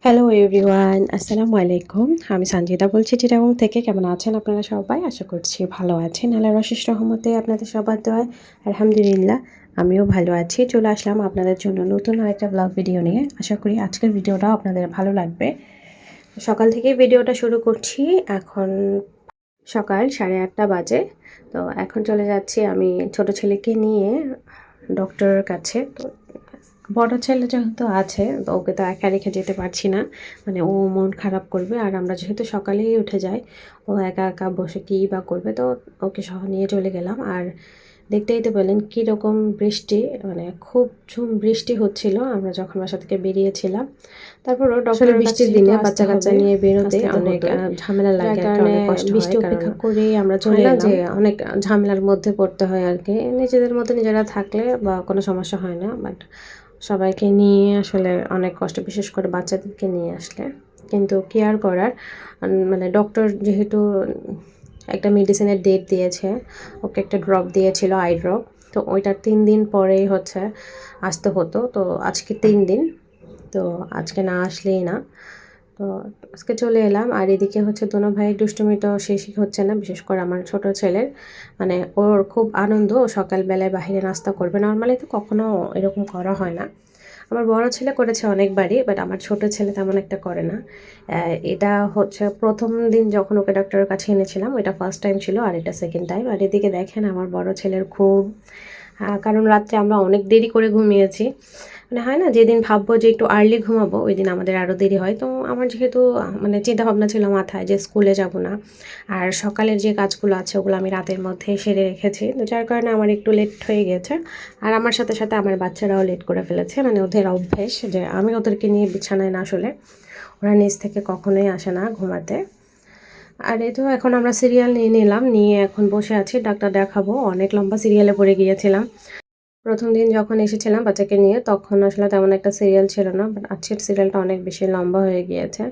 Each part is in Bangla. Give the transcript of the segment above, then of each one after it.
হ্যালো এভরিওয়ান, আসসালামু আলাইকুম। আমি সঞ্জিতা বলছি চিটাগং থেকে। কেমন আছেন আপনারা সবাই? আশা করছি ভালো আছেন। আল্লাহর অশেষ রহমতে আপনাদের সবার দোয়ায় আলহামদুলিল্লাহ আমিও ভালো আছি। চলে আসলাম আপনাদের জন্য নতুন আরেকটা ব্লগ ভিডিও নিয়ে। আশা করি আজকের ভিডিওটাও আপনাদের ভালো লাগবে। সকাল থেকেই ভিডিওটা শুরু করছি। এখন সকাল 8:30 বাজে। তো এখন চলে যাচ্ছি আমি ছোট ছেলেকে নিয়ে ডক্টরের কাছে। তো বড় ছেলে যেহেতু আছে তো ওকে তো একা রেখে যেতে পারছি না, মানে ও মন খারাপ করবে। আর আমরা যেহেতু সকালেই উঠে যাই, ও একা একা বসে কী বা করবে, তো ওকে সহ নিয়ে চলে গেলাম। আর দেখতেই তো পেলেন কীরকম বৃষ্টি, মানে খুব ঝুম বৃষ্টি হচ্ছিল আমরা যখন বাসা থেকে বেরিয়েছিলাম। তারপরও ডক্টরের বৃষ্টির দিনে বাচ্চা কাচ্চা নিয়ে বেরোতে অনেক ঝামেলা লাগে আর কি, অনেক কষ্ট হয়। বৃষ্টি অপেক্ষা করেই আমরা চলে এলাম, যে অনেক ঝামেলার মধ্যে পড়তে হয় আর কি। নিজেদের মতো নিজেরা থাকলে বা কোনো সমস্যা হয় না, বাট সবাইকে নিয়ে আসলে অনেক কষ্ট, বিশেষ করে বাচ্চাদেরকে নিয়ে আসলে। কিন্তু কেয়ার করার মানে ডক্টর যেহেতু একটা মেডিসিনের ডেট দিয়েছে, ওকে একটা ড্রপ দিয়েছিল, আই ড্রপ। তো ওইটা 3 দিন পরেই হচ্ছে আসতে হতো। তো আজকে 3 দিন, তো আজকে না আসলেই না। তো আজকে চলে এলাম। আর এদিকে হচ্ছে দোনো ভাইয়ের দুষ্টুমি তো শেষই হচ্ছে না, বিশেষ করে আমার ছোট ছেলের। মানে ওর খুব আনন্দ, ও সকালবেলায় বাহিরে নাস্তা করবে। নর্মালি তো কখনো এরকম করা হয় না। আমার বড় ছেলে করেছে অনেকবারই, বাট আমার ছোট ছেলে তেমন একটা করে না। এটা হচ্ছে প্রথম দিন যখন ওকে ডক্টরের কাছে এনেছিলাম, ওইটা ফার্স্ট টাইম ছিল, আর এটা সেকেন্ড টাইম। আর এদিকে দেখেন আমার বড় ছেলের ঘুম, কারণ রাত্রে আমরা অনেক দেরি করে ঘুমিয়েছি। মানে হয় না, যেদিন ভাববো যে একটু আর্লি ঘুমাবো ওই দিন আমাদের আরও দেরি হয়। তো আমার যেহেতু মানে চিন্তাভাবনা ছিল মাথায় যে স্কুলে যাব না, আর সকালের যে কাজগুলো আছে ওগুলো আমি রাতের মধ্যে সেরে রেখেছি, তো যার কারণে আমার একটু লেট হয়ে গেছে। আর আমার সাথে সাথে আমার বাচ্চারাও লেট করে ফেলেছে, মানে ওদের অভ্যেস যে আমি ওদেরকে নিয়ে বিছানায় না আসলে ওরা নিচ থেকে কখনোই আসে না ঘুমাতে। আর এই তো এখন আমরা সিরিয়াল নিয়ে নিলাম, নিয়ে এখন বসে আছি, ডাক্তার দেখাবো। অনেক লম্বা সিরিয়ালে পড়ে গিয়েছিলাম। প্রথম দিন যখন এসেছিলাম বাচ্চাকে নিয়ে তখন আসলে তেমন একটা সিরিয়াল ছিল না, বাট আজকের সিরিয়ালটা অনেক বেশি লম্বা হয়ে গিয়েছে।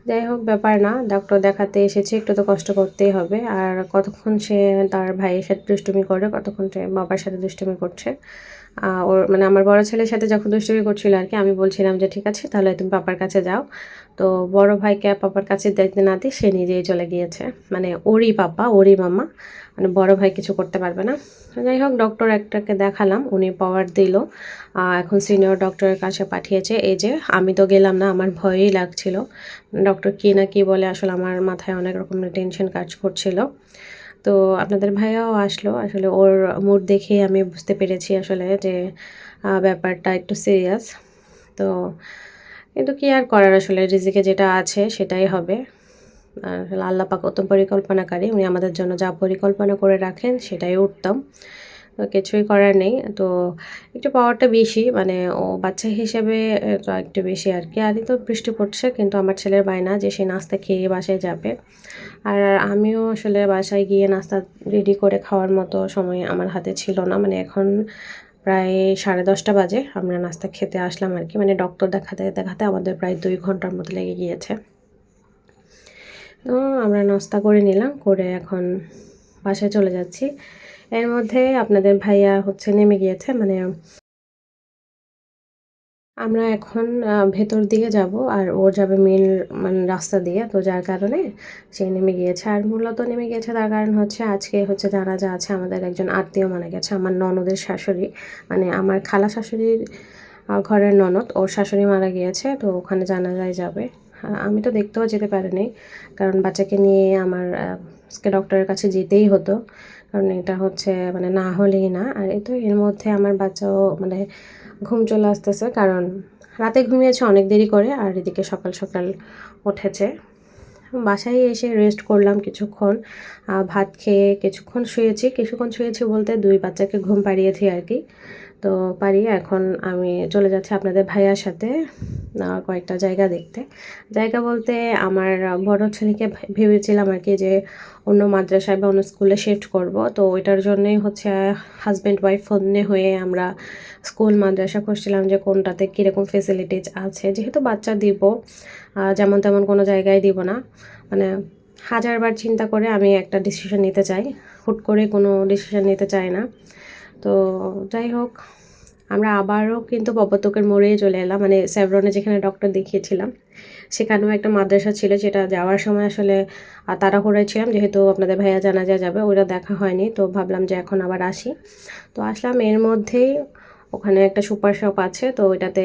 যাই হোক, ব্যাপার না, ডক্টর দেখাতে এসেছি, একটু তো কষ্ট করতেই হবে। আর কতক্ষণ সে তার ভাইয়ের সাথে দুষ্টুমি করে, কতক্ষণ সে বাবার সাথে দুষ্টুমি করছে। ওর মানে আমার বড় ছেলের সাথে যখন দুষ্টুমি করছিল আর কি, আমি বলছিলাম যে ঠিক আছে তাহলে তুমি পাপার কাছে যাও। তো বড় ভাইকে পাপার কাছে দেখতে না দিয়ে সে নিজেই চলে গিয়েছে, মানে ওরই পাপা ওরই মামা, মানে বড় ভাই কিছু করতে পারবে না। যাই হোক, ডক্টর একটাকে দেখালাম, উনি পাওয়ার দিল। এখন সিনিয়র ডক্টরের কাছে পাঠিয়েছে। এই যে আমি তো গেলাম না, আমার ভয়ই লাগছিল। ডক্টর কী না কী বলে, আসলে আমার মাথায় অনেক রকমের টেনশন কাজ করছিল। তো আপনাদের ভাইয়াও আসলো, আসলে ওর মুড দেখেই আমি বুঝতে পেরেছি আসলে যে ব্যাপারটা একটু সিরিয়াস। তো কিন্তু কী আর করার, আসলে রিজিকে যেটা আছে সেটাই হবে। আর আল্লাহ পাক উত্তম পরিকল্পনাকারী, উনি আমাদের জন্য যা পরিকল্পনা করে রাখেন সেটাই উত্তম। তো কিছুই করার নেই। তো একটু পাওয়ারটা বেশি, মানে ও বাচ্চা হিসেবে তো একটু বেশি আর কি। আরই তো বৃষ্টি পড়ছে, কিন্তু আমার ছেলের বায়না যে সে নাস্তা খেয়ে বাসায় যাবে। আর আমিও আসলে বাসায় গিয়ে নাস্তা রেডি করে খাওয়ার মতো সময় আমার হাতে ছিল না। মানে এখন প্রায় 10:30 বাজে, আমরা নাস্তা খেতে আসলাম আর কি। মানে ডক্টর দেখাতে দেখাতে আমাদের প্রায় 2 ঘন্টার মতো লেগে গিয়েছে। তো আমরা নাস্তা করে নিলাম, করে এখন বাসায় চলে যাচ্ছি। এর মধ্যে আপনাদের ভাইয়া হচ্ছে নেমে গিয়েছে, মানে আমরা এখন ভেতর দিকে যাব, আর ও যাবে মেন মানে রাস্তা দিয়ে। তো যার কারণে সে নেমে গিয়েছে। আর মূলত নেমে গিয়েছে তার কারণ হচ্ছে আজকে হচ্ছে জানাজা আছে, আমাদের একজন আত্মীয় মারা গেছে, আমার ননদের শাশুড়ি, মানে আমার খালা শাশুড়ির ঘরের ননদ, ওর শাশুড়ি মারা গিয়েছে। তো ওখানে জানাজায় যাবে। আমি তো দেখতেও যেতে পারিনি, কারণ বাচ্চাকে নিয়ে আমার আজকে ডক্টরের কাছে যেতেই হতো, কারণ এটা হচ্ছে মানে না হলেই না। আর এই তো এর মধ্যে আমার বাচ্চাও মানে ঘুম চলে আসতেছে, কারণ রাতে ঘুমিয়েছে অনেক দেরি করে, আর এদিকে সকাল সকাল উঠেছে। বাসায় এসে রেস্ট করলাম কিছুক্ষণ, ভাত খেয়ে কিছুক্ষণ শুয়েছি বলতে 2 বাচ্চাকে ঘুম পাড়িয়েছি আর কি। তো পারিয়ে এখন আমি চলে যাচ্ছি আপনাদের ভাইয়ার সাথে কয়েকটা জায়গা দেখতে। জায়গা বলতে আমার বড় ছেলেকে ভেবেছিলাম আর কি যে অন্য মাদ্রাসায় বা অন্য স্কুলে শিফট করব। তো ওইটার জন্যই হচ্ছে হাজব্যান্ড ওয়াইফ ফোনে হয়ে আমরা স্কুল মাদ্রাসা খুঁজছিলাম যে কোনটাতে কীরকম ফেসিলিটিস আছে। যেহেতু বাচ্চা দিব, যেমন তেমন কোনো জায়গায় দিব না, মানে হাজারবার চিন্তা করে আমি একটা ডিসিশন নিতে চাই, হুট করে কোনো ডিসিশন নিতে চাই না। তো যাই হোক, আমরা আবারও কিন্তু পপতকের মোড়েই চলে এলাম, মানে সেভরনে যেখানে ডক্টর দেখিয়েছিলাম সেখানেও একটা মাদ্রাসা ছিল, যেটা যাওয়ার সময় আসলে তাড়াহুড়োয় ছিলাম, যেহেতু আপনাদের ভাইয়া জানাজা যাবে, ওইটা দেখা হয়নি, তো ভাবলাম যে এখন আবার আসি। তো আসলাম, এর মধ্যেই ওখানে একটা সুপার শপ আছে, তো ওইটাতে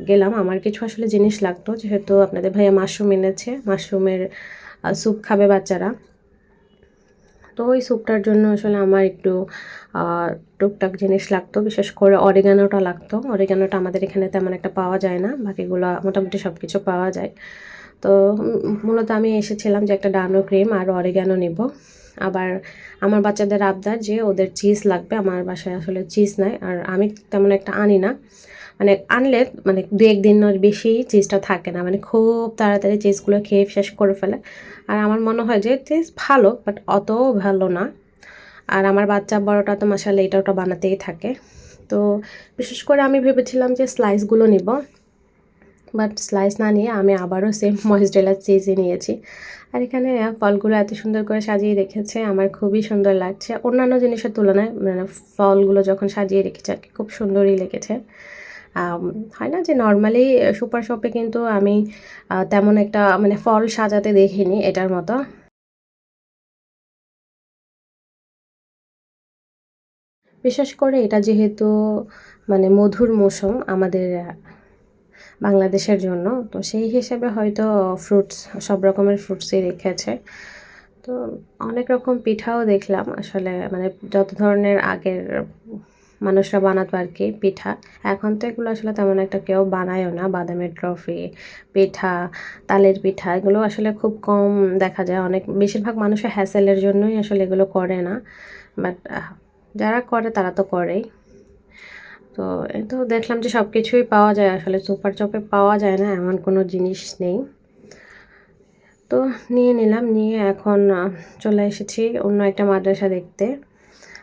গেলাম। আমার কিছু আসলে জিনিস লাগতো, যেহেতু আপনাদের ভাইয়া মাশরুম এনেছে, মাশরুমের স্যুপ খাবে বাচ্চারা। তো ওই স্যুপটার জন্য আসলে আমার একটু টুকটাক জিনিস লাগতো, বিশেষ করে অরিগানোটা লাগতো। অরিগানোটা আমাদের এখানে তেমন একটা পাওয়া যায় না, বাকিগুলো মোটামুটি সব কিছু পাওয়া যায়। তো মূলত আমি এসেছিলাম যে একটা ডানো ক্রিম আর অরিগানো নিব। আবার আমার বাচ্চাদের আবদার যে ওদের চিজ লাগবে, আমার বাসায় আসলে চিজ নাই, আর আমি তেমন একটা আনি না, মানে আনলে মানে 2-1 দিনের বেশি চিজটা থাকে না, মানে খুব তাড়াতাড়ি চিজগুলো খেয়ে শেষ করে ফেলে। আর আমার মনে হয় যে চিজ ভালো, বাট অতও ভালো না। আর আমার বাচ্চা বড়টা তো মাশাআল্লাহ এটা ওটা বানাতেই থাকে। তো বিশেষ করে আমি ভেবেছিলাম যে স্লাইসগুলো নিব, বাট স্লাইস না নিয়ে আমি আবারও সেম ময়েজরেলা চিজই নিয়েছি। আর এখানে ফলগুলো এত সুন্দর করে সাজিয়ে রেখেছে, আমার খুবই সুন্দর লাগছে অন্যান্য জিনিসের তুলনায়, মানে ফলগুলো যখন সাজিয়ে রেখেছে আর কি খুব সুন্দরই লেগেছে। হয় না যে নর্মালি সুপার শপে কিন্তু আমি তেমন একটা মানে ফল সাজাতে দেখিনি এটার মতো। বিশেষ করে এটা যেহেতু মানে মধুর মৌসুম আমাদের বাংলাদেশের জন্য, তো সেই হিসেবে হয়তো ফ্রুটস, সব রকমের ফ্রুটসই রেখেছে। তো অনেক রকম পিঠাও দেখলাম আসলে, মানে যত ধরনের আগের মানুষরা বানাতো আর কি পিঠা, এখন তো এগুলো আসলে তেমন একটা কেউ বানায়ও না। বাদামের ট্রফি পিঠা, তালের পিঠা, এগুলো আসলে খুব কম দেখা যায়। অনেক বেশিরভাগ মানুষের হ্যাসেলের জন্যই আসলে এগুলো করে না, বাট যারা করে তারা তো করেই। তো এই তো দেখলাম যে সব কিছুই পাওয়া যায়, আসলে সুপার চপে পাওয়া যায় না এমন কোনো জিনিস নেই। তো নিয়ে নিলাম, নিয়ে এখন চলে এসেছি অন্য একটা মাদ্রাসা দেখতে।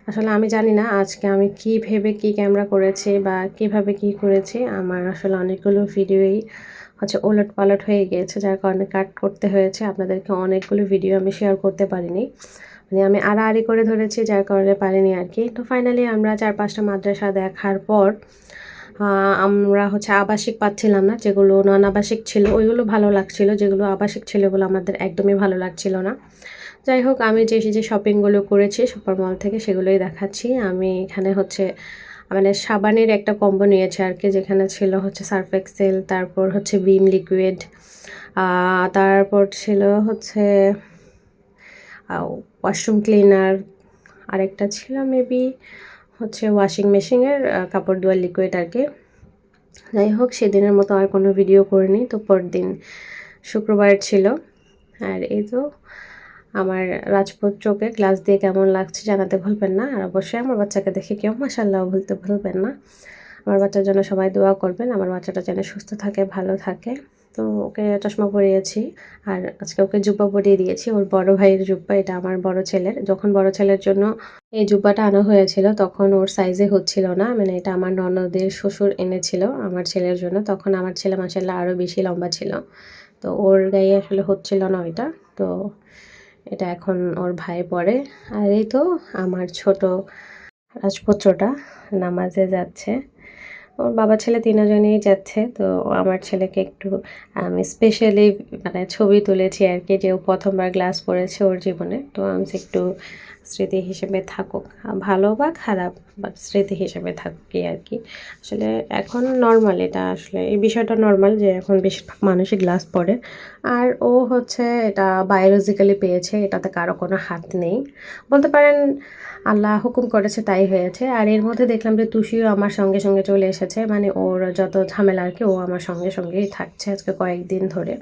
আসলে আমি জানি না আজকে আমি কী ভেবে কী ক্যামেরা করেছি বা কীভাবে কী করেছি, আমার আসলে অনেকগুলো ভিডিওই হচ্ছে ওলটপালট হয়ে গিয়েছে, যার কারণে কাট করতে হয়েছে। আপনাদেরকে অনেকগুলো ভিডিও আমি শেয়ার করতে পারিনি, মানে আমি আড়াআড়ি করে ধরেছি, যার কারণে পারিনি আর কি। তো ফাইনালি আমরা 4-5টা মাদ্রাসা দেখার পর আমরা হচ্ছে আবাসিক পাচ্ছিলাম না, যেগুলো নন আবাসিক ছিল ওইগুলো ভালো লাগছিল, যেগুলো আবাসিক ছিল ওগুলো আমাদের একদমই ভালো লাগছিল না। যাই হোক, আমি যে শপিংগুলো করেছি সুপার মল থেকে সেগুলোই দেখাচ্ছি। আমি এখানে হচ্ছে মানে সাবানের একটা কম্বো নিয়েছি আর কি, যেখানে ছিল হচ্ছে সার্ফ এক্সেল, তারপর হচ্ছে ভিম লিকুইড, তারপর ছিল হচ্ছে ওয়াশরুম ক্লিনার, আরেকটা ছিল মেবি হচ্ছে ওয়াশিং মেশিনের কাপড় ধোয়ার লিকুইড আর কি। যাই হোক, সেদিনের মতো আর কোনো ভিডিও করিনি, তো পরদিন শুক্রবার ছিল। আর এই তো আমার রাজপুত চোখে গ্লাস দিয়ে কেমন লাগছে জানাতে ভুলবেন না, আর অবশ্যই আমার বাচ্চাকে দেখে কেউ মাশাআল্লাহ বলতে ভুলবেন না। আমার বাচ্চার জন্য সবাই দোয়া করবেন, আমার বাচ্চাটা যেন সুস্থ থাকে, ভালো থাকে। তো ওকে চশমা পরিয়েছি, আর আজকে ওকে জুব্বা পরিয়ে দিয়েছি, ওর বড় ভাইয়ের জুব্বা, এটা আমার বড় ছেলের। যখন বড় ছেলের জন্য এই জুব্বাটা আনা হয়েছিল তখন ওর সাইজে হচ্ছিল না, মানে এটা আমার ননদের শ্বশুর এনেছিল আমার ছেলের জন্য, তখন আমার ছেলে মাশাআল্লাহ আরও বেশি লম্বা ছিল, তো ওর গায়ে আসলে হচ্ছিল না ওইটা। তো এটা এখন ওর ভাই পরে। আর এই তো আমার ছোট রাজপুত্রটা নামাজে যাচ্ছে, ওর বাবা ছেলে তিনজনেই যাচ্ছে। তো আমার ছেলেকে একটু আমি স্পেশালি মানে ছবি তুলেছি আর কি, যে ও প্রথমবার গ্লাস পড়েছে ওর জীবনে, তো আমি একটু স্মৃতি হিসেবে থাকুক, ভালো বা খারাপ, বাট স্মৃতি হিসেবে থাকুক আর কি। আসলে এখন নর্মাল, এটা আসলে এই বিষয়টা নর্মাল যে এখন বেশিরভাগ মানুষই গ্লাস পরে, আর ও হচ্ছে এটা বায়োলজিক্যালি পেয়েছে, এটাতে কারো কোনো হাত নেই বলতে পারেন, আল্লাহ হুকুম করেছে তাই হয়েছে। আর এর মধ্যে দেখলাম যে তুষিও আমার সঙ্গে সঙ্গে চলে এসেছে, মানে ওর যত ঝামেলা আর কি ও আমার সঙ্গে সঙ্গেই থাকছে আজকে কয়েকদিন ধরে।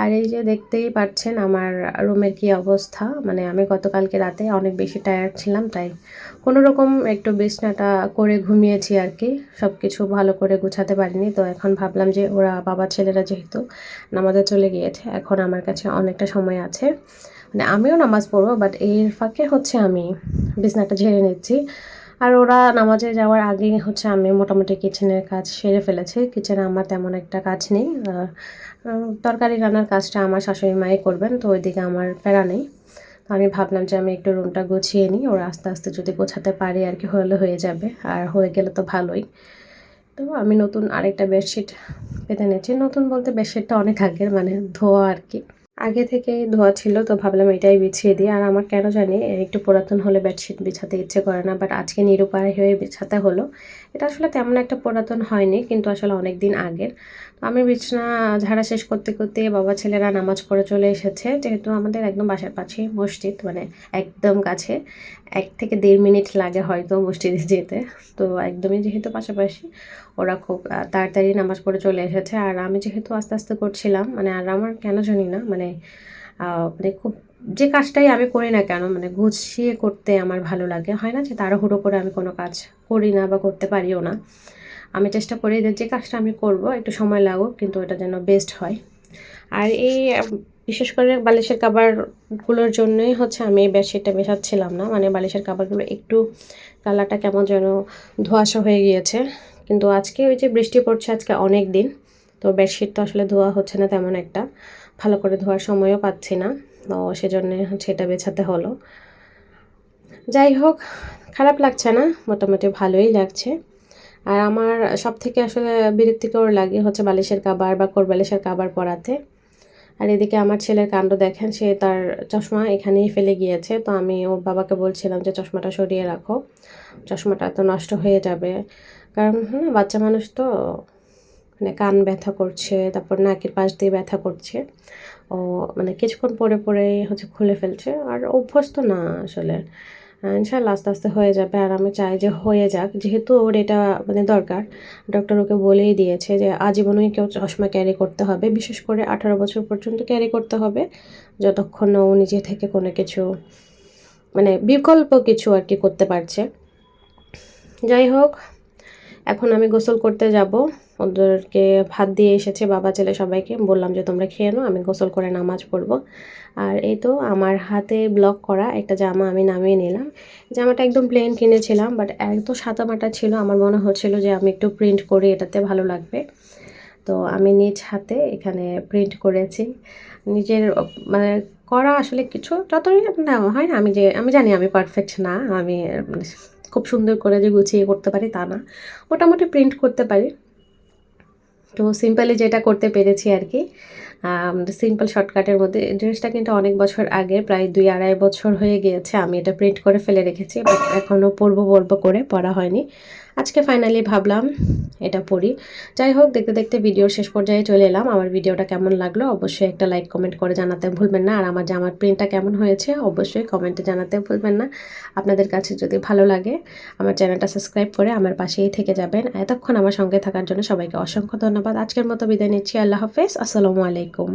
আর এই যে দেখতেই পাচ্ছেন আমার রুমের কি অবস্থা, মানে আমি গতকালকে রাতে অনেক বেশি টায়ার্ড ছিলাম, তাই কোনো রকম একটু বিছনাটা করে ঘুমিয়েছি আর কি, সব কিছু ভালো করে গুছাতে পারিনি। তো এখন ভাবলাম যে ওরা বাবা ছেলেরা যেহেতু নামাজে চলে গিয়েছে, এখন আমার কাছে অনেকটা সময় আছে, মানে আমিও নামাজ পড়বো, বাট এর ফাঁকে হচ্ছে আমি বিছনাটা ঝেড়ে নিচ্ছি। আর ওরা নামাজে যাওয়ার আগেই হচ্ছে আমি মোটামুটি কিচেনের কাজ সেরে ফেলেছি। কিচেনে আমার তেমন একটা কাজ নেই, তরকারি রান্নার কাজটা আমার শাশুড়ি মাই করবেন, তো ওইদিকে আমার প্যারা নেই। তো আমি ভাবলাম যে আমি একটু রুমটা গুছিয়ে নিই, ওরা আস্তে আস্তে যদি গোছাতে পারি আর কি হলে হয়ে যাবে, আর হয়ে গেলে তো ভালোই। তো আমি নতুন আরেকটা বেডশিট পেতে নিয়েছি। নতুন বলতে বেডশিটটা অনেক আগের, মানে ধোয়া আর কি। আগে থেকেই ধোয়া ছিল, তো ভাবলাম এটাই বিছিয়ে দিই। আর আমার কেন জানি একটু পুরাতন হলে বেডশিট বিছাতে ইচ্ছে করে না, বাট আজকে নিরুপায় হয়ে বিছাতে হলো। এটা আসলে তেমন একটা পুরাতন হয়নি, কিন্তু আসলে অনেক দিন আগের। তো আমি বিছানা ঝাড়া শেষ করতে করতে বাবা ছেলেরা নামাজ পড়ে চলে এসেছে। যেহেতু আমাদের একদম বাসার পাশেই মসজিদ, মানে একদম কাছে, 1 থেকে 1.5 মিনিট লাগে হয়তো মসজিদে যেতে। তো একদমই যেহেতু পাশাপাশি, ওরা খুব তাড়াতাড়ি নামাজ পড়ে চলে এসেছে। আর আমি যেহেতু আস্তে আস্তে করছিলাম, মানে আর আমার কেন জানি না, মানে খুব যে কাজটাই আমি করি না কেন, মানে গুছিয়ে করতে আমার ভালো লাগে। হয় না যে তাড়াহুড়ো করে আমি কোনো কাজ করি না বা করতে পারিও না। আমি চেষ্টা করি যে যে কাজটা আমি করব একটু সময় লাগুক, কিন্তু এটা যেন বেস্ট হয়। আর এই বিশেষ করে বালিশের কাভারগুলোর জন্যই হচ্ছে আমি এই বেডশিটটা বেছাচ্ছিলাম না। মানে বালিশের কাভারগুলো একটু কালারটা কেমন যেন ধোঁয়াশা হয়ে গিয়েছে। কিন্তু আজকে ওই যে বৃষ্টি পড়ছে আজকে অনেক দিন, তো বেডশিট তো আসলে ধোয়া হচ্ছে না তেমন একটা, ভালো করে ধোয়ার সময়ও পাচ্ছি না। তো সেজন্যে হচ্ছে এটা বেছাতে হলো। যাই হোক, খারাপ লাগছে না, মোটামুটি ভালোই লাগছে। আর আমার সবথেকে আসলে বিরক্তিকর লাগে হচ্ছে বালিশের কাভার বা কোরবালিশের কাভার পরাতে। আর এদিকে আমার ছেলের কাণ্ড দেখেন, সে তার চশমা এখানেই ফেলে গিয়েছে। তো আমি ওর বাবাকে বলছিলাম যে চশমাটা সরিয়ে রাখো, চশমাটা তো নষ্ট হয়ে যাবে। কারণ বাচ্চা মানুষ তো, মানে কান ব্যথা করছে, তারপর নাকের পাশ দিয়ে ব্যথা করছে। ও মানে কিছুক্ষণ পরে পরে হচ্ছে খুলে ফেলছে, আর অভ্যস্ত না আসলে। ইনশাআল্লাহ আস্তে আস্তে হয়ে যাবে। আর আমি চাই যে হয়ে যাক, যেহেতু ওর এটা মানে দরকার। ডক্টর ওকে বলেই দিয়েছে যে আজীবনই কেউ চশমা ক্যারি করতে হবে, বিশেষ করে 18 বছর পর্যন্ত ক্যারি করতে হবে, যতক্ষণ না ও নিজে থেকে কোনো কিছু, মানে বিকল্প কিছু আর কি করতে পারছে। যাই হোক, এখন আমি গোসল করতে যাব। ওদেরকে ভাত দিয়ে এসেছে বাবা ছেলে সবাইকে, বললাম যে তোমরা খেয়ে নাও, আমি গোসল করে নামাজ পড়বো। আর এই তো আমার হাতে ব্লক করা একটা জামা আমি নামিয়ে নিলাম। জামাটা একদম প্লেন কিনেছিলাম, বাট এত সাদামাটা ছিল, আমার মনে হচ্ছিল যে আমি একটু প্রিন্ট করি, এটাতে ভালো লাগবে। তো আমি নিজ হাতে এখানে প্রিন্ট করেছি। নিজের মানে করা আসলে কিছু যতই না হয় না, আমি জানি আমি পারফেক্ট না, আমি মানে খুব সুন্দর করে যে গুছিয়ে করতে পারি তা না, মোটামুটি প্রিন্ট করতে পারি। তো সিম্পলি যেটা করতে পেরেছি আর কি, সিম্পল শর্টকাটের মধ্যে। ড্রেসটা কিন্তু অনেক বছর আগে, প্রায় 2-2.5 বছর হয়ে গিয়েছে আমি এটা প্রিন্ট করে ফেলে রেখেছি, বাট এখনও পরবো করে পরা হয়নি। আজকে ফাইনালি ভাবলাম এটা পরি। যাই হোক, দেখতে দেখতে ভিডিওর শেষ পর্যায়ে চলে এলাম। আমার ভিডিওটা কেমন লাগলো অবশ্যই একটা লাইক কমেন্ট করে জানাতে ভুলবেন না। আর আমার জামার প্রিন্টটা কেমন হয়েছে অবশ্যই কমেন্টে জানাতে ভুলবেন না। আপনাদের কাছে যদি ভালো লাগে আমার চ্যানেলটা সাবস্ক্রাইব করে আমার পাশেই থেকে যাবেন। এতক্ষণ আমার সঙ্গে থাকার জন্য সবাইকে অসংখ্য ধন্যবাদ। আজকের মতো বিদায় নিচ্ছি। আল্লাহ হাফেজ, আসসালামু আলাইকুম।